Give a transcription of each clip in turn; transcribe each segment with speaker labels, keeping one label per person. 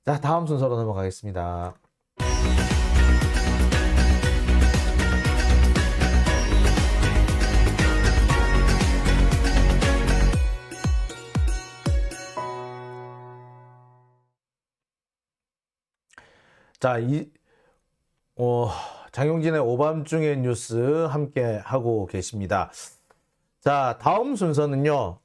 Speaker 1: 자, 다음 순서로 넘어가겠습니다. 자, 장용진의 오밤중의 뉴스 함께 하고 계십니다. 자, 다음 순서는요.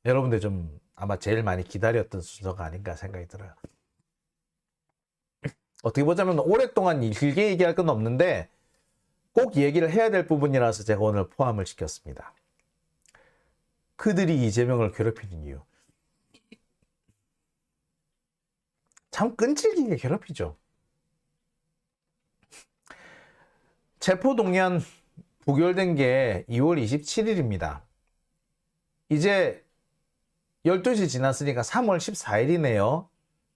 Speaker 1: 여러분들 좀 아마 제일 많이 기다렸던 순서가 아닌가 생각이 들어요. 어떻게 보자면 오랫동안 길게 얘기할 건 없는데 꼭 얘기를 해야 될 부분이라서 제가 오늘 포함을 시켰습니다. 그들이 이재명을 괴롭히는 이유. 참 끈질기게 괴롭히죠. 체포동의안 부결된 게 2월 27일입니다. 이제 12시 지났으니까 3월 14일이네요.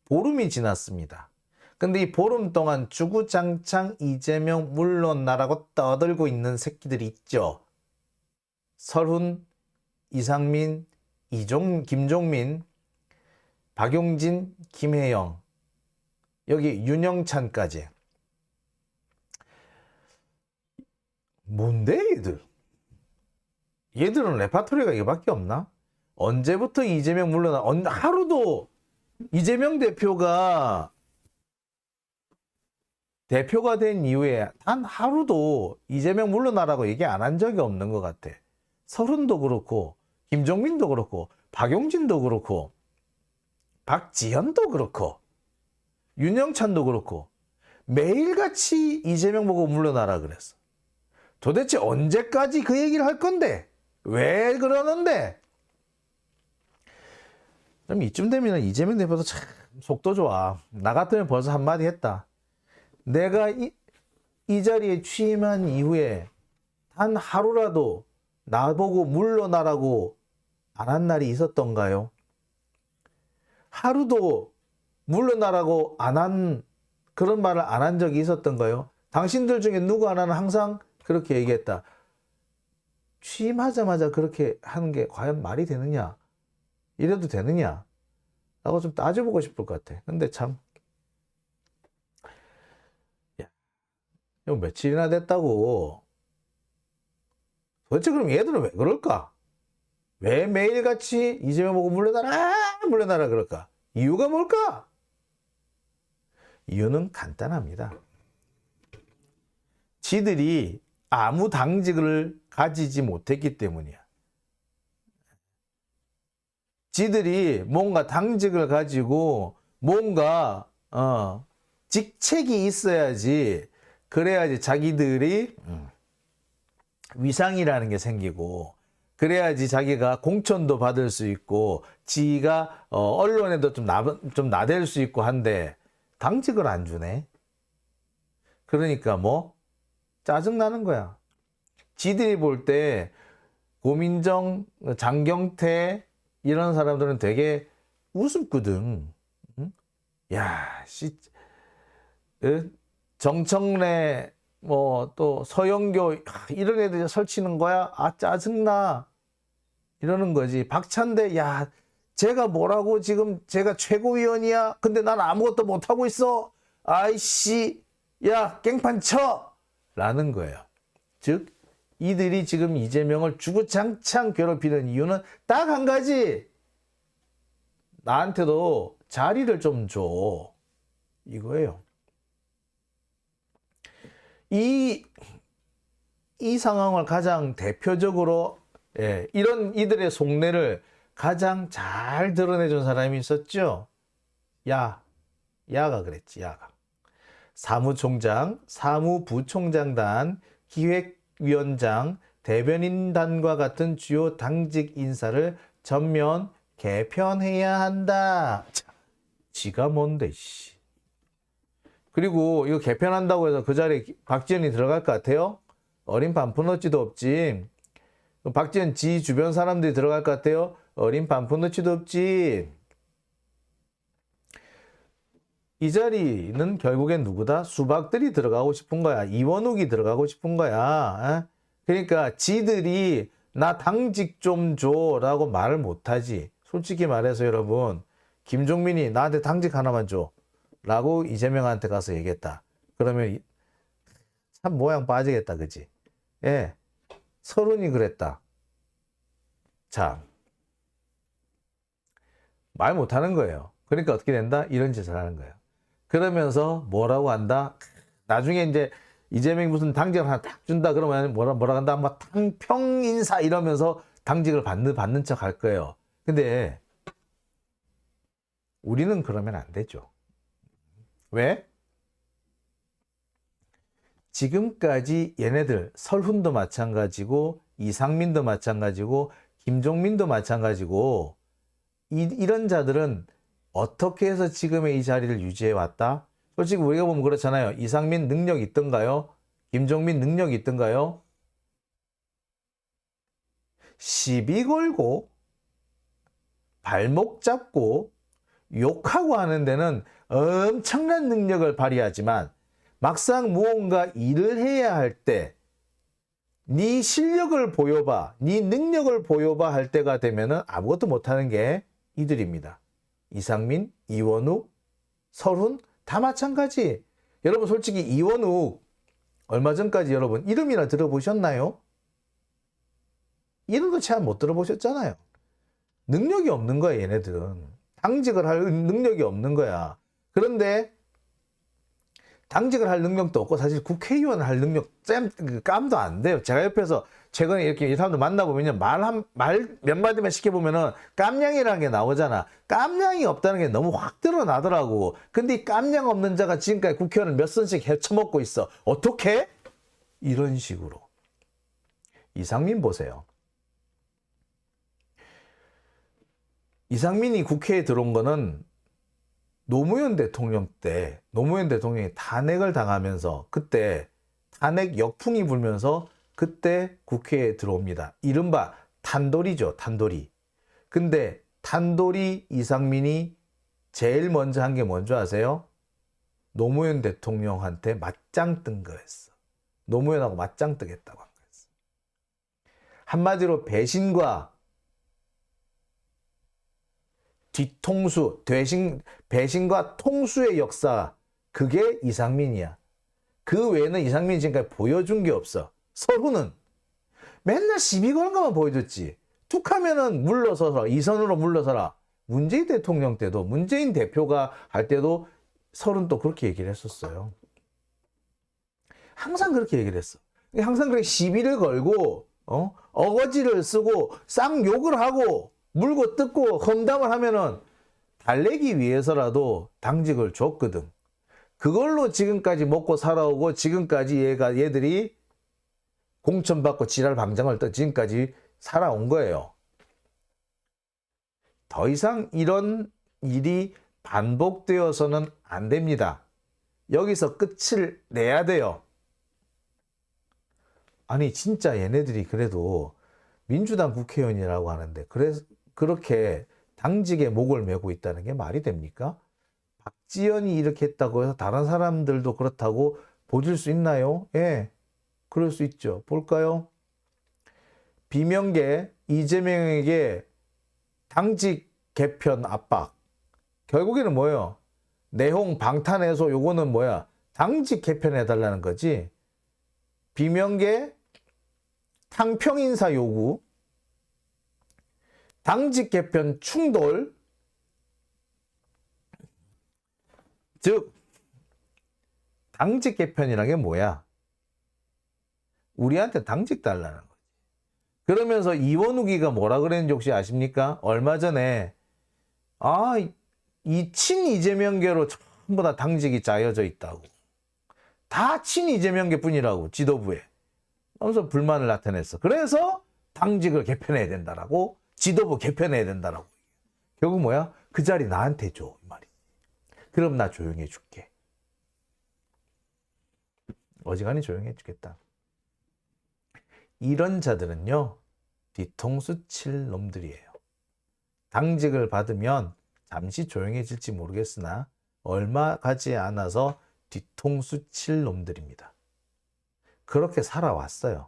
Speaker 1: 보름이 지났습니다. 근데 이 보름 동안 주구장창 이재명 물러나라고 떠들고 있는 새끼들이 있죠. 설훈, 이상민, 김종민, 박용진, 김혜영, 여기 윤영찬까지. 뭔데 얘들? 얘들은 레파토리가 이거밖에 없나? 언제부터 이재명 하루도 이재명 대표가 된 이후에 단 하루도 이재명 물러나라고 얘기 안 한 적이 없는 것 같아. 설훈도 그렇고 김종민도 그렇고 박용진도 그렇고 박지현도 그렇고 윤영찬도 그렇고 매일같이 이재명 보고 물러나라 그랬어. 도대체 언제까지 그 얘기를 할 건데? 왜 그러는데? 그럼 이쯤 되면 이재명 대표도 참 속도 좋아. 나 같으면 벌써 한마디 했다. 내가 이 자리에 취임한 이후에 단 하루라도 나보고 물러나라고 안 한 날이 있었던가요? 하루도 물러나라고 그런 말을 안 한 적이 있었던가요? 당신들 중에 누구 하나는 항상 그렇게 얘기했다. 취임하자마자 그렇게 하는 게 과연 말이 되느냐? 이래도 되느냐? 라고 좀 따져보고 싶을 것 같아. 근데 참, 야, 이거 며칠이나 됐다고. 도대체 그럼 얘들은 왜 그럴까? 왜 매일같이 이재명 보고 물러나라 그럴까? 이유가 뭘까? 이유는 간단합니다. 지들이 아무 당직을 가지지 못했기 때문이야. 지들이 뭔가 당직을 가지고 뭔가 직책이 있어야지, 그래야지 자기들이 위상이라는 게 생기고, 그래야지 자기가 공천도 받을 수 있고 지가 언론에도 좀 나댈 수 있고 한데 당직을 안 주네. 그러니까 뭐 짜증나는 거야. 지들이 볼 때 고민정, 장경태 이런 사람들은 되게 우습거든. 응? 야, 정청래 뭐 또 서영교 이런 애들 설치는 거야. 아, 짜증나. 이러는 거지. 박찬대, 야, 제가 뭐라고 지금 제가 최고위원이야. 근데 난 아무것도 못하고 있어. 아이씨, 야, 깽판 쳐! 라는 거예요. 즉, 이들이 지금 이재명을 주구장창 괴롭히는 이유는 딱 한 가지. 나한테도 자리를 좀 줘. 이거예요. 이 상황을 가장 대표적으로, 이런 이들의 속내를 가장 잘 드러내준 사람이 있었죠. 야가 그랬지, 야가. 사무총장, 사무부총장단, 기획위원장, 대변인단과 같은 주요 당직 인사를 전면 개편해야 한다. 자, 지가 뭔데, 씨. 그리고 이거 개편한다고 해서 그 자리에 박지원이 들어갈 것 같아요? 어린 반푼어치도 없지. 박지원 지 주변 사람들이 들어갈 것 같아요? 어린 반푼어치도 없지. 이 자리는 결국엔 누구다? 수박들이 들어가고 싶은 거야. 이원욱이 들어가고 싶은 거야. 그러니까 지들이 나 당직 좀 줘 라고 말을 못하지. 솔직히 말해서 여러분, 김종민이 나한테 당직 하나만 줘. 라고 이재명한테 가서 얘기했다. 그러면 참 모양 빠지겠다. 그지? 예. 서른이 그랬다. 자, 말 못하는 거예요. 그러니까 어떻게 된다? 이런 짓을 하는 거예요. 그러면서 뭐라고 한다? 나중에 이제 이재명이 무슨 당직을 하나 딱 준다 그러면 뭐라 한다? 막 평인사 이러면서 당직을 받는 척 할 거예요. 근데 우리는 그러면 안 되죠. 왜? 지금까지 얘네들 설훈도 마찬가지고 이상민도 마찬가지고 김종민도 마찬가지고 이런 자들은 어떻게 해서 지금의 이 자리를 유지해 왔다? 솔직히 우리가 보면 그렇잖아요. 이상민 능력이 있던가요? 김종민 능력이 있던가요? 시비 걸고 발목 잡고 욕하고 하는 데는 엄청난 능력을 발휘하지만 막상 무언가 일을 해야 할 때 네 실력을 보여봐, 네 능력을 보여봐 할 때가 되면은 아무것도 못하는 게 이들입니다. 이상민, 이원욱, 설훈 다 마찬가지. 여러분 솔직히 이원욱 얼마 전까지 여러분 이름이나 들어보셨나요? 이름도 잘 못 들어보셨잖아요. 능력이 없는 거야 얘네들은. 당직을 할 능력이 없는 거야. 그런데 당직을 할 능력도 없고 사실 국회의원 할 능력 깜도 안 돼요. 제가 옆에서 최근에 이렇게 이 사람들 만나보면 말 몇 마디만 시켜보면은 깜냥이라는 게 나오잖아. 깜냥이 없다는 게 너무 확 드러나더라고. 근데 이 깜냥 없는 자가 지금까지 국회의원을 몇 선씩 헤쳐먹고 있어. 어떻게? 이런 식으로. 이상민 보세요. 이상민이 국회에 들어온 거는 노무현 대통령 때 노무현 대통령이 탄핵을 당하면서 그때 탄핵 역풍이 불면서 그때 국회에 들어옵니다. 이른바 탄돌이죠. 탄돌이. 근데 탄돌이 이상민이 제일 먼저 한 게 뭔지 아세요? 노무현 대통령한테 맞짱 뜬 거였어. 노무현하고 맞짱 뜨겠다고 한 거였어. 한마디로 배신과 뒤통수, 배신과 통수의 역사, 그게 이상민이야. 그 외에는 이상민이 지금까지 보여준 게 없어. 설훈은 맨날 시비 거는 것만 보여줬지. 툭 하면은 물러서라, 이선으로 물러서라. 문재인 대통령 때도, 문재인 대표가 할 때도 설훈 또 그렇게 얘기를 했었어요. 항상 그렇게 얘기를 했어. 항상 그렇게 시비를 걸고, 어거지를 쓰고, 쌍욕을 하고, 물고 뜯고 험담을 하면은 달래기 위해서라도 당직을 줬거든. 그걸로 지금까지 먹고 살아오고 지금까지 얘들이 공천받고 지랄 방장을 떠 지금까지 살아온 거예요. 더 이상 이런 일이 반복되어서는 안 됩니다. 여기서 끝을 내야 돼요. 아니 진짜 얘네들이 그래도 민주당 국회의원이라고 하는데 그렇게 당직에 목을 메고 있다는 게 말이 됩니까? 박지원이 이렇게 했다고 해서 다른 사람들도 그렇다고 보실 수 있나요? 예, 그럴 수 있죠. 볼까요? 비명계 이재명에게 당직 개편 압박. 결국에는 뭐예요? 내홍 방탄해서 요거는 뭐야? 당직 개편해달라는 거지. 비명계 탕평인사 요구. 당직 개편 충돌, 즉 당직 개편이라는 게 뭐야? 우리한테 당직 달라는 거지. 그러면서 이원욱이가 뭐라 그랬는지 혹시 아십니까? 얼마 전에 이 친 이재명계로 전부 다 당직이 짜여져 있다고. 다 친 이재명계 뿐이라고 지도부에. 하면서 불만을 나타냈어. 그래서 당직을 개편해야 된다라고. 지도부 개편해야 된다라고. 결국 뭐야? 그 자리 나한테 줘. 이 말이지. 그럼 나 조용히 해줄게. 어지간히 조용히 해주겠다. 이런 자들은요. 뒤통수 칠 놈들이에요. 당직을 받으면 잠시 조용해질지 모르겠으나 얼마 가지 않아서 뒤통수 칠 놈들입니다. 그렇게 살아왔어요.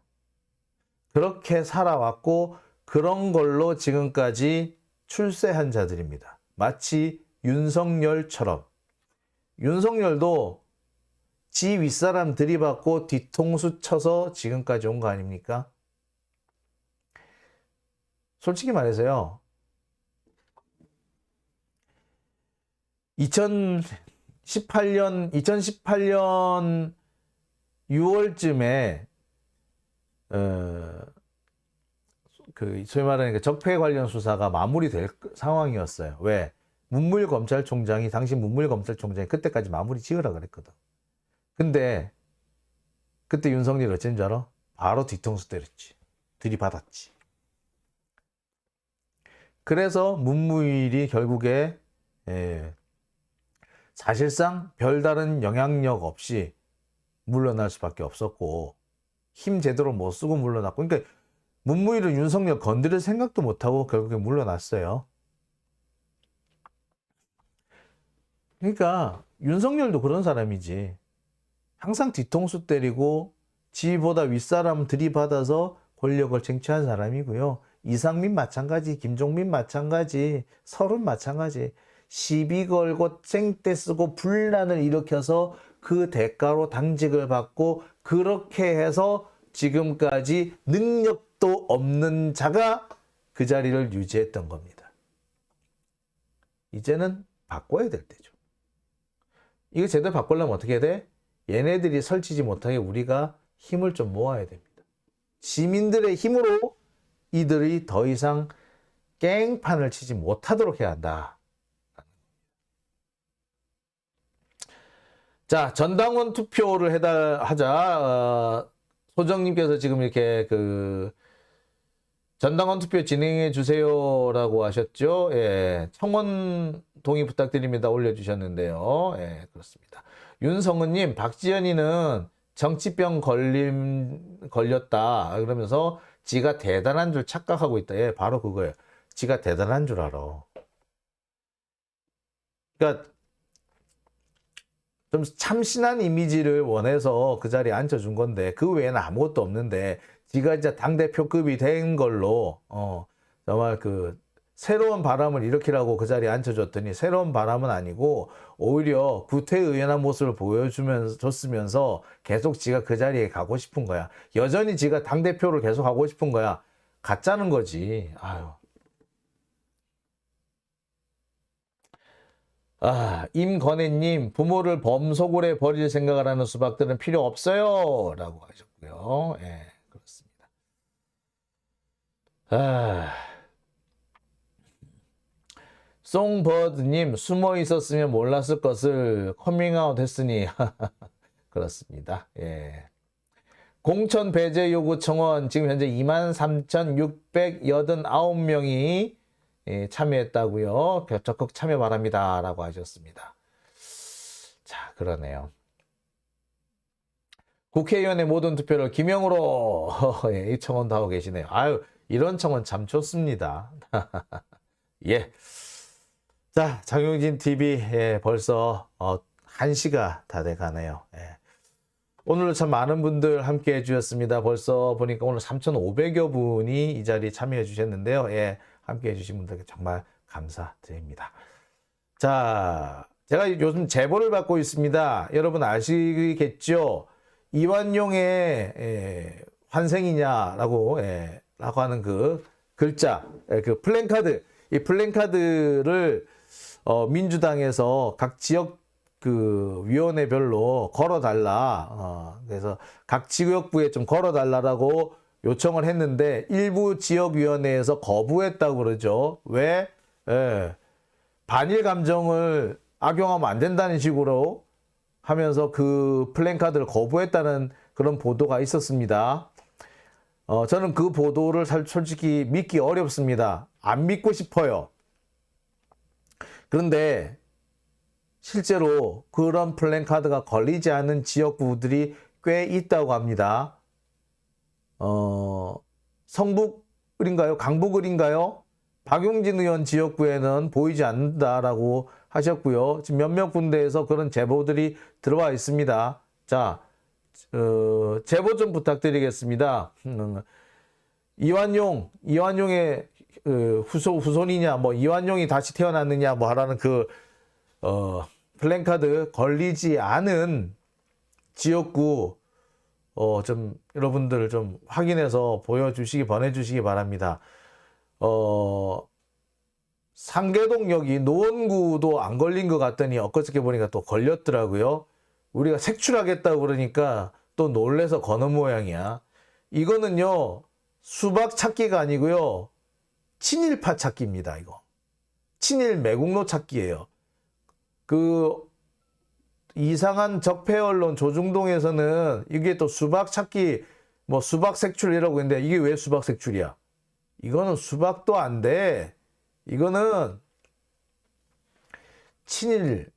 Speaker 1: 그렇게 살아왔고 그런 걸로 지금까지 출세한 자들입니다. 마치 윤석열처럼 윤석열도 지 윗사람 들이받고 뒤통수 쳐서 지금까지 온 거 아닙니까? 솔직히 말해서요. 2018년 6월쯤에 그 소위 말하는 그 적폐 관련 수사가 마무리될 상황이었어요. 왜? 문물검찰총장이 당시 문물검찰총장이 그때까지 마무리 지으라 그랬거든. 근데 그때 윤석열이 어쩐 줄 알아? 바로 뒤통수 때렸지. 들이받았지. 그래서 문무일이 결국에 사실상 별다른 영향력 없이 물러날 수밖에 없었고 힘 제대로 못 쓰고 물러났고, 그러니까 문무일은 윤석열 건드릴 생각도 못하고 결국에 물러났어요. 그러니까 윤석열도 그런 사람이지. 항상 뒤통수 때리고 지보다 윗사람 들이받아서 권력을 쟁취한 사람이고요. 이상민 마찬가지, 김종민 마찬가지, 설은 마찬가지. 시비 걸고 쌩떼 쓰고 분란을 일으켜서 그 대가로 당직을 받고 그렇게 해서 지금까지 능력도 없는 자가 그 자리를 유지했던 겁니다. 이제는 바꿔야 될 때죠. 이거 제대로 바꾸려면 어떻게 해야 돼? 얘네들이 설치지 못하게 우리가 힘을 좀 모아야 됩니다. 시민들의 힘으로 이들이 더 이상 깽판을 치지 못하도록 해야 한다. 자, 전당원 투표를 하자. 소정님께서 지금 이렇게 전당원 투표 진행해 주세요라고 하셨죠. 예, 청원 동의 부탁드립니다. 올려주셨는데요. 예, 그렇습니다. 윤성은님, 박지연이는 정치병 걸렸다. 그러면서 지가 대단한 줄 착각하고 있다. 예, 바로 그거예요. 지가 대단한 줄 알아. 그러니까 좀 참신한 이미지를 원해서 그 자리에 앉혀준 건데 그 외에는 아무것도 없는데 지가 이제 당대표급이 된 걸로 정말 새로운 바람을 일으키라고 그 자리에 앉혀줬더니 새로운 바람은 아니고 오히려 구태의연한 모습을 줬으면서 계속 지가 그 자리에 가고 싶은 거야. 여전히 지가 당대표를 계속 하고 싶은 거야. 가짜는 거지. 아유. 임건혜님, 부모를 범소굴에 버릴 생각을 하는 수박들은 필요 없어요. 라고 하셨고요. 예, 그렇습니다. 송버드님, 숨어 있었으면 몰랐을 것을 커밍아웃 했으니. 그렇습니다. 예. 공천 배제 요구 청원, 지금 현재 23,689명이 참여했다고요. 적극 참여 바랍니다. 라고 하셨습니다. 자, 그러네요. 국회의원의 모든 투표를 기명으로 이 청원도 하고 계시네요. 아유, 이런 청원 참 좋습니다. 예. 자, 장용진 TV 벌써 1시가 다 돼가네요. 예. 오늘 참 많은 분들 함께 해주셨습니다. 벌써 보니까 오늘 3,500여 분이 이 자리에 참여해 주셨는데요. 예. 함께 해주신 분들께 정말 감사드립니다. 자, 제가 요즘 제보를 받고 있습니다. 여러분 아시겠죠? 이완용의 환생이냐라고 하는 그 글자, 그 플랜카드, 이 플랜카드를 민주당에서 각 지역 위원회별로 걸어달라. 그래서 각 지역부에 좀 걸어달라라고 요청을 했는데 일부 지역위원회에서 거부했다고 그러죠. 왜? 반일 감정을 악용하면 안 된다는 식으로 하면서 그 플랜카드를 거부했다는 그런 보도가 있었습니다. 저는 그 보도를 솔직히 믿기 어렵습니다. 안 믿고 싶어요. 그런데 실제로 그런 플랜카드가 걸리지 않은 지역구들이 꽤 있다고 합니다. 성북을인가요? 강북을인가요? 박용진 의원 지역구에는 보이지 않는다라고 하셨고요. 지금 몇몇 군데에서 그런 제보들이 들어와 있습니다. 자, 제보 좀 부탁드리겠습니다. 이완용의 후손이냐, 뭐 이완용이 다시 태어났느냐, 뭐 하라는 그 플랜카드 걸리지 않은 지역구 좀 여러분들 좀 확인해서 보내주시기 바랍니다. 상계동역이 노원구도 안 걸린 것 같더니 엊그저께 보니까 또 걸렸더라고요. 우리가 색출하겠다고 그러니까 또 놀래서 거는 모양이야. 이거는요, 수박 찾기가 아니고요, 친일파 찾기입니다, 이거. 친일 매국노 찾기예요. 이상한 적폐 언론 조중동에서는 이게 또 수박 찾기, 뭐 수박 색출이라고 했는데 이게 왜 수박 색출이야? 이거는 수박도 안 돼. 이거는 친일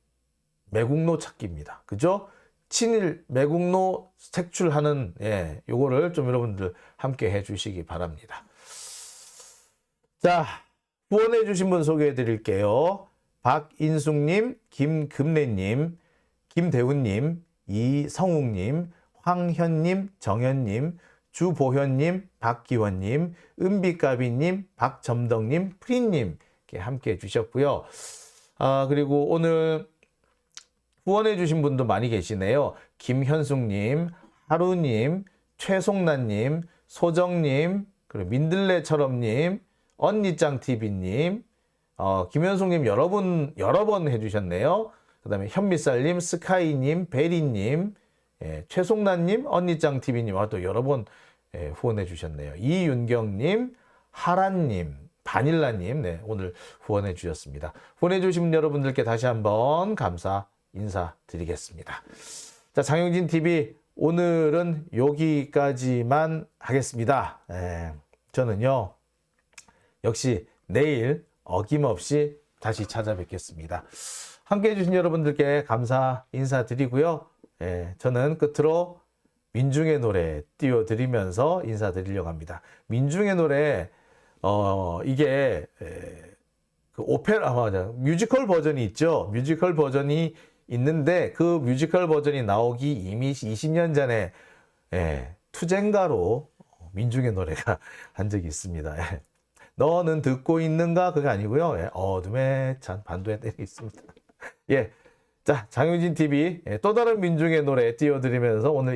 Speaker 1: 매국노 찾기입니다. 그죠? 친일 매국노 색출하는, 요거를 좀 여러분들 함께 해 주시기 바랍니다. 자, 후원해 주신 분 소개해 드릴게요. 박인숙님, 김금래님, 김대훈님, 이성욱님, 황현님, 정현님, 주보현님, 박기원님, 은비까비님, 박점덕님, 프린님 이렇게 함께 해주셨고요. 그리고 오늘 후원해 주신 분도 많이 계시네요. 김현숙님, 하루님, 최송란님, 소정님, 그리고 민들레처럼님, 언니짱TV님, 김현숙님 여러 번 해주셨네요. 그 다음에 현미쌀님, 스카이님, 베리님, 최송란님, 언니짱TV님, 또 여러 번 후원해 주셨네요. 이윤경님, 하란님, 바닐라님, 오늘 후원해 주셨습니다. 후원해 주신 여러분들께 다시 한번 감사 인사드리겠습니다. 자, 장영진TV 오늘은 여기까지만 하겠습니다. 저는요, 역시 내일 어김없이 다시 찾아뵙겠습니다. 함께 해주신 여러분들께 감사 인사드리고요. 저는 끝으로 민중의 노래 띄워드리면서 인사드리려고 합니다. 민중의 노래, 이게 그 오페라, 뮤지컬 버전이 있죠. 뮤지컬 버전이 있는데 그 뮤지컬 버전이 나오기 이미 20년 전에 투쟁가로 민중의 노래가 한 적이 있습니다. 너는 듣고 있는가? 그게 아니고요. 어둠에 찬 반도에 때리 있습니다. 자, 장유진TV 또 다른 민중의 노래 띄워드리면서 오늘